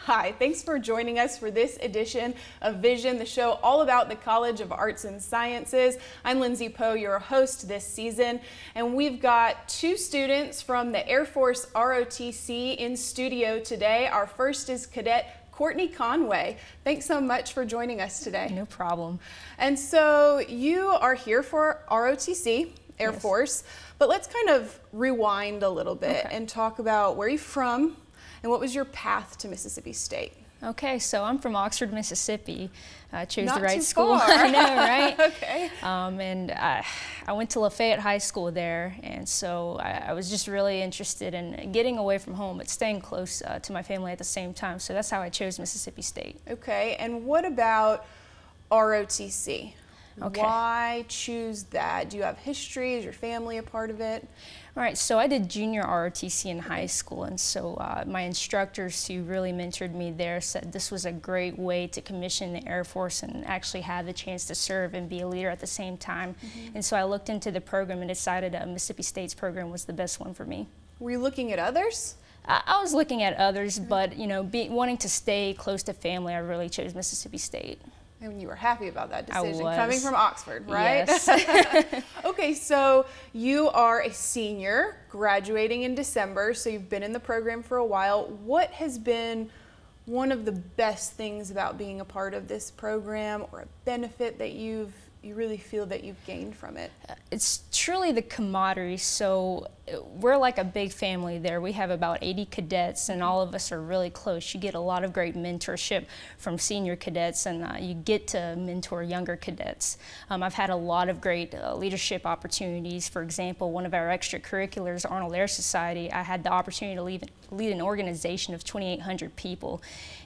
Hi, thanks for joining us for this edition of Vision, the show all about the College of Arts and Sciences. I'm Lindsay Poe, your host this season, and we've got two students from the Air Force ROTC in studio today. Our first is Cadet Courtney Conway. Thanks so much for joining us today. No problem. And so you are here for ROTC, Air Yes. Force, but let's kind of rewind a little bit and talk about where you're from and what was your path to Mississippi State. Okay, so I'm from Oxford, Mississippi. I chose Not the right too school. far. I know, right? Okay. And I went to Lafayette High School there, and so I was just really interested in getting away from home, but staying close to my family at the same time. So that's how I chose Mississippi State. Okay, and what about ROTC? Okay. Why choose that? Do you have history? Is your family a part of it? All right, so I did junior ROTC in high school, and so my instructors who really mentored me there said this was a great way to commission the Air Force and actually have the chance to serve and be a leader at the same time. And so I looked into the program and decided Mississippi State's program was the best one for me. Were you looking at others? I was looking at others, but you know, wanting to stay close to family, I really chose Mississippi State. And you were happy about that decision, I was. coming from Oxford, right? Yes. Okay, so you are a senior, graduating in December, so you've been in the program for a while. What has been one of the best things about being a part of this program, or a benefit that you really feel that you've gained from it? It's truly the camaraderie. So we're like a big family there. We have about 80 cadets, and all of us are really close. You get a lot of great mentorship from senior cadets, and you get to mentor younger cadets. I've had a lot of great leadership opportunities. For example, one of our extracurriculars, Arnold Air Society, I had the opportunity to lead an organization of 2,800 people.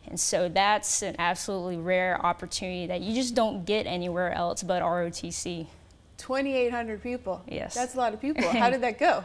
And so that's an absolutely rare opportunity that you just don't get anywhere else but ROTC. 2,800 people. Yes. That's a lot of people. How did that go?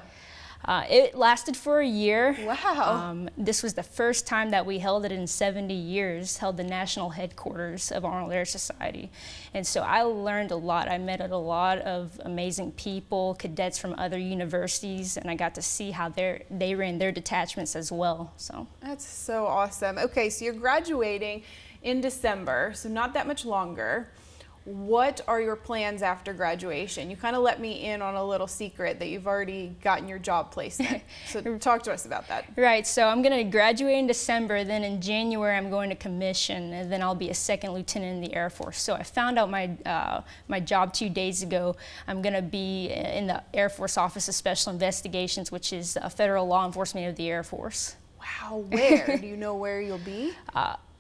It lasted for a year. Wow. This was the first time that we held it in 70 years, held the national headquarters of Arnold Air Society. And so I learned a lot. I met a lot of amazing people, cadets from other universities, and I got to see how they ran their detachments as well. So That's so awesome. Okay, so you're graduating in December, so not that much longer. What are your plans after graduation? You kind of let me in on a little secret that you've already gotten your job placement. So talk to us about that. Right, so I'm going to graduate in December, then in January I'm going to commission, and then I'll be a second lieutenant in the Air Force. So I found out my job 2 days ago. I'm going to be in the Air Force Office of Special Investigations, which is federal law enforcement of the Air Force. Wow, where? Do you know where you'll be?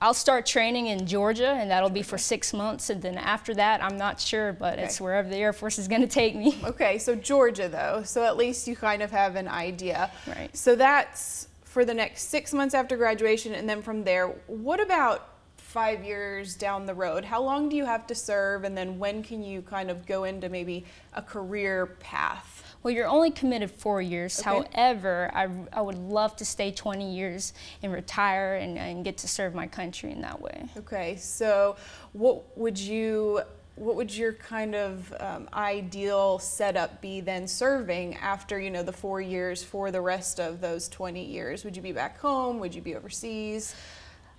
I'll start training in Georgia, and that'll be for 6 months, and then after that, I'm not sure, but it's wherever the Air Force is going to take me. Okay, so Georgia though, so at least you kind of have an idea. Right. So that's for the next 6 months after graduation, and then from there, what about 5 years down the road? How long do you have to serve, and then when can you kind of go into maybe a career path? Well, you're only committed 4 years. Okay. However, I would love to stay 20 years and retire and get to serve my country in that way. Okay, so what would your kind of ideal setup be then, serving after, you know, the 4 years for the rest of those 20 years? Would you be back home? Would you be overseas?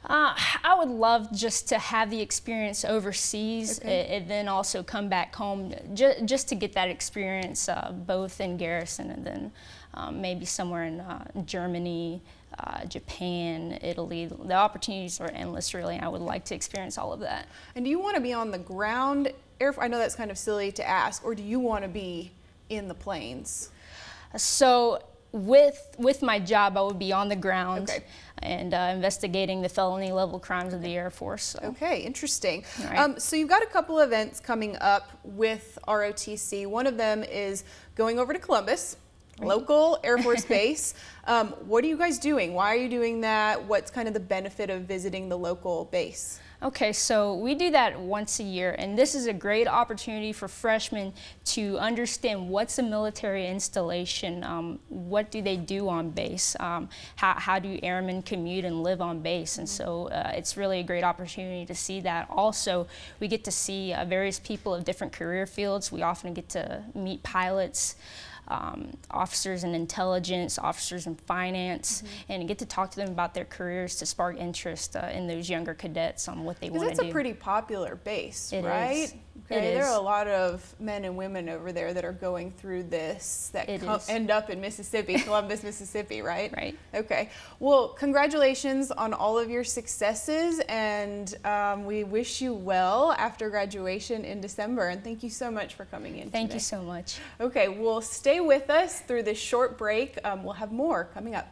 I would love just to have the experience overseas, and then also come back home just to get that experience both in garrison and then maybe somewhere in Germany, Japan, Italy. The opportunities are endless, really, and I would like to experience all of that. And do you want to be on the ground? I know that's kind of silly to ask, or do you want to be in the planes? So with my job, I would be on the ground and investigating the felony level crimes of the Air Force. So. Okay, interesting. Right. So you've got a couple events coming up with ROTC. One of them is going over to Columbus, local Air Force base. What are you guys doing? Why are you doing that? What's kind of the benefit of visiting the local base? Okay, so we do that once a year, and this is a great opportunity for freshmen to understand what's a military installation, what do they do on base, how do airmen commute and live on base, and so it's really a great opportunity to see that. Also, we get to see various people of different career fields. We often get to meet pilots, officers in intelligence, officers in finance, and get to talk to them about their careers to spark interest in those younger cadets on what they want to do. Because it's a pretty popular base, It right? is. Okay, It there is. are a lot of men and women over there that are going through this that end up in Mississippi, Columbus, Mississippi, right? Right. Okay. Well, congratulations on all of your successes, and we wish you well after graduation in December. And thank you so much for coming in Thank today. you so much. Okay, well, stay with us through this short break. We'll have more coming up.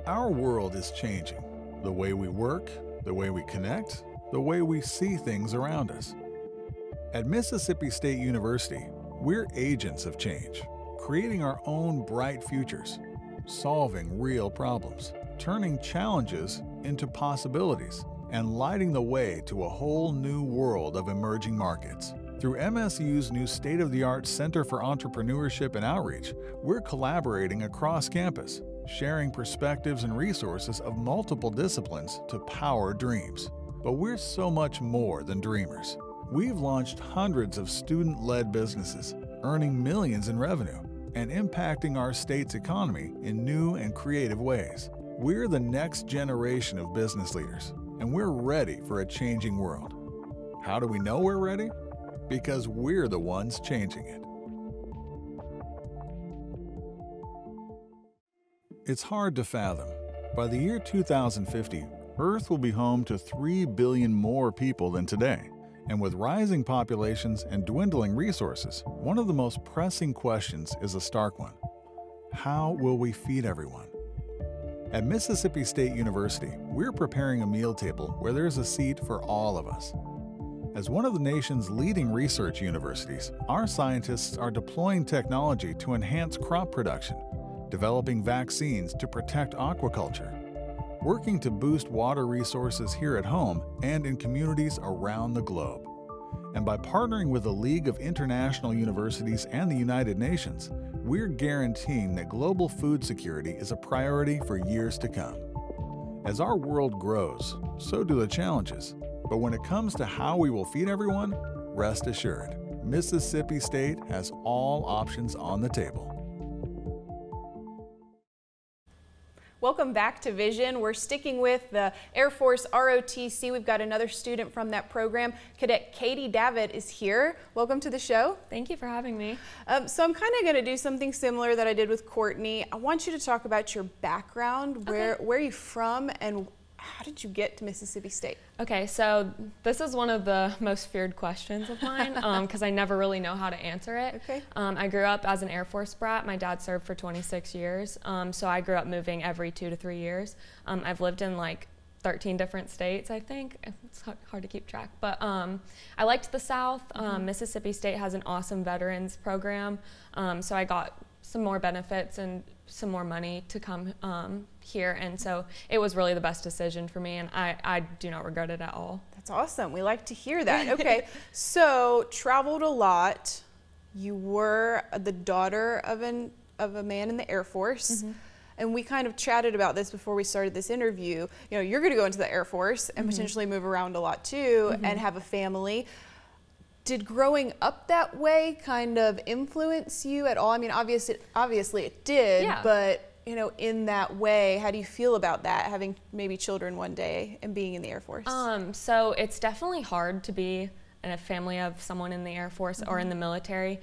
Our world is changing. The way we work, the way we connect, the way we see things around us. At Mississippi State University, we're agents of change, creating our own bright futures, solving real problems, turning challenges into possibilities, and lighting the way to a whole new world of emerging markets. Through MSU's new state-of-the-art Center for Entrepreneurship and Outreach, we're collaborating across campus, sharing perspectives and resources of multiple disciplines to power dreams. But we're so much more than dreamers. We've launched hundreds of student-led businesses, earning millions in revenue, and impacting our state's economy in new and creative ways. We're the next generation of business leaders, and we're ready for a changing world. How do we know we're ready? Because we're the ones changing it. It's hard to fathom. By the year 2050, Earth will be home to 3 billion more people than today. And with rising populations and dwindling resources, one of the most pressing questions is a stark one. How will we feed everyone? At Mississippi State University, we're preparing a meal table where there's a seat for all of us. As one of the nation's leading research universities, our scientists are deploying technology to enhance crop production, developing vaccines to protect aquaculture, working to boost water resources here at home and in communities around the globe. And by partnering with the League of International Universities and the United Nations, we're guaranteeing that global food security is a priority for years to come. As our world grows, so do the challenges. But when it comes to how we will feed everyone, rest assured, Mississippi State has all options on the table. Welcome back to Vision. We're sticking with the Air Force ROTC. We've got another student from that program. Cadet Katie Davitt is here. Welcome to the show. Thank you for having me. So I'm kind of going to do something similar that I did with Courtney. I want you to talk about your background. Where are you from and how did you get to Mississippi State? Okay, so this is one of the most feared questions of mine because I never really know how to answer it. Okay. I grew up as an Air Force brat. My dad served for 26 years, so I grew up moving every 2 to 3 years. I've lived in like 13 different states, I think. It's hard to keep track, but I liked the South. Mississippi State has an awesome veterans program, so I got some more benefits and some more money to come here, and so it was really the best decision for me, and I do not regret it at all. That's awesome. We like to hear that. Okay, so traveled a lot. You were the daughter of a man in the Air Force. And we kind of chatted about this before we started this interview. You know, you're going to go into the Air Force and potentially move around a lot too and have a family. Did growing up that way kind of influence you at all? I mean, obviously it did, but you know, in that way, how do you feel about that, having maybe children one day and being in the Air Force? So it's definitely hard to be in a family of someone in the Air Force or in the military,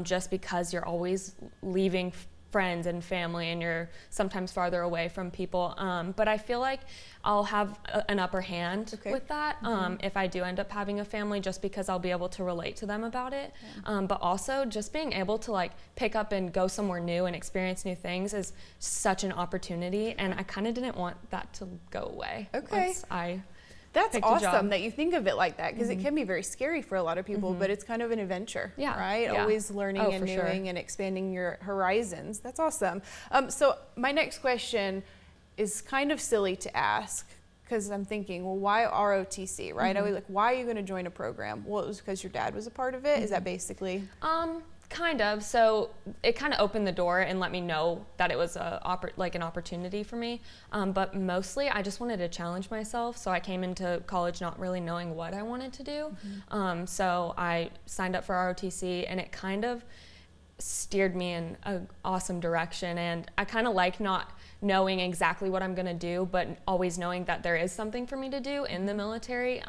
just because you're always leaving friends and family and you're sometimes farther away from people. But I feel like I'll have an upper hand with that if I do end up having a family, just because I'll be able to relate to them about it. But also just being able to like pick up and go somewhere new and experience new things is such an opportunity, and I kind of didn't want that to go away. Once I That's awesome that you think of it like that, because it can be very scary for a lot of people, but it's kind of an adventure, right? Always learning and doing and expanding your horizons. That's awesome. So my next question is kind of silly to ask, because I'm thinking, well, why ROTC, right? I was like, why are you going to join a program? Well, it was because your dad was a part of it. Is that basically? Kind of. So it kind of opened the door and let me know that it was an opportunity for me. But mostly I just wanted to challenge myself. So I came into college not really knowing what I wanted to do. So I signed up for ROTC, and it kind of steered me in an awesome direction. And I kind of like not knowing exactly what I'm going to do, but always knowing that there is something for me to do in the military.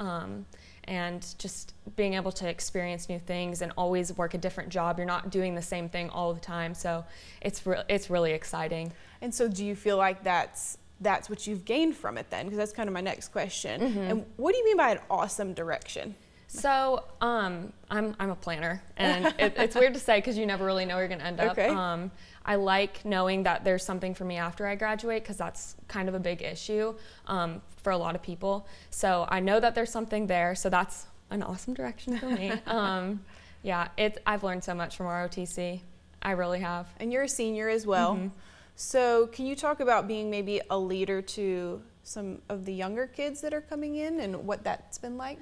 And just being able to experience new things and always work a different job. You're not doing the same thing all the time, so it's really exciting. And so do you feel like that's what you've gained from it then? Because that's kind of my next question. And what do you mean by an awesome direction? So I'm a planner, and it's weird to say because you never really know where you're going to end up. I like knowing that there's something for me after I graduate, because that's kind of a big issue for a lot of people. So I know that there's something there, so that's an awesome direction for me. Yeah, I've learned so much from ROTC. I really have. And you're a senior as well. So can you talk about being maybe a leader to some of the younger kids that are coming in and what that's been like?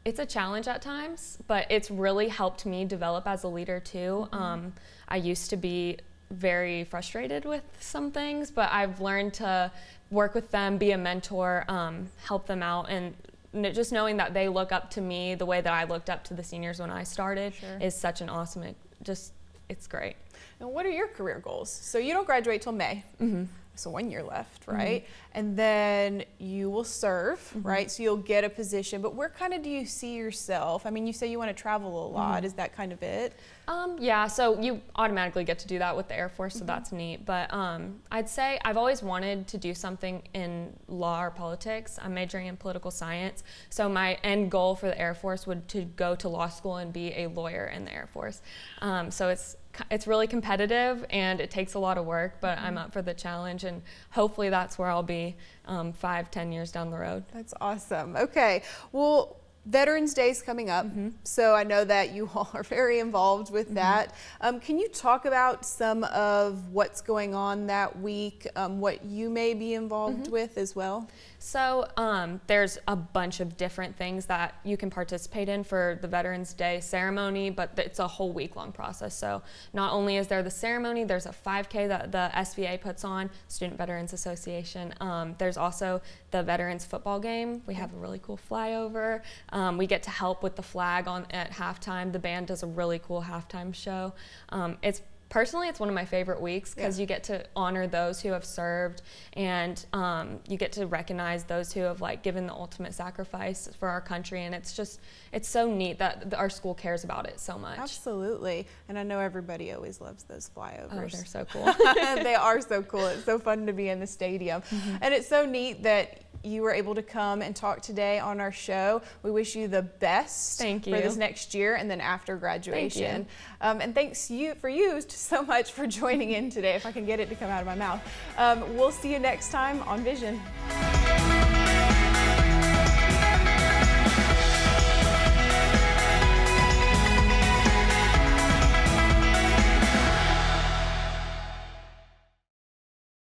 It's a challenge at times, but it's really helped me develop as a leader too. I used to be very frustrated with some things, but I've learned to work with them, be a mentor, help them out, and just knowing that they look up to me the way that I looked up to the seniors when I started is such an awesome, it's great. And what are your career goals? So you don't graduate till May. So 1 year left, right? And then you will serve, right? So you'll get a position, but where kind of do you see yourself? I mean, you say you want to travel a lot. Is that kind of it? Yeah, so you automatically get to do that with the Air Force, so that's neat. But I'd say I've always wanted to do something in law or politics. I'm majoring in political science. So my end goal for the Air Force would to go to law school and be a lawyer in the Air Force. So it's really competitive and it takes a lot of work, but I'm up for the challenge, and hopefully that's where I'll be 5-10 years down the road. That's awesome. Okay, well, Veterans Day is coming up, so I know that you all are very involved with that. Can you talk about some of what's going on that week, what you may be involved with as well? So there's a bunch of different things that you can participate in for the Veterans Day ceremony, but it's a whole week-long process. So not only is there the ceremony, there's a 5K that the SVA puts on, Student Veterans Association. There's also the Veterans football game. We have a really cool flyover. We get to help with the flag at halftime. The band does a really cool halftime show. Personally, it's one of my favorite weeks because you get to honor those who have served, and you get to recognize those who have given the ultimate sacrifice for our country, and it's so neat that our school cares about it so much. Absolutely, and I know everybody always loves those flyovers. Oh, they're so cool. They are so cool. It's so fun to be in the stadium, and it's so neat that you were able to come and talk today on our show. We wish you the best for this next year and then after graduation. And thanks for you so much for joining in today, if I can get it to come out of my mouth. We'll see you next time on Vision.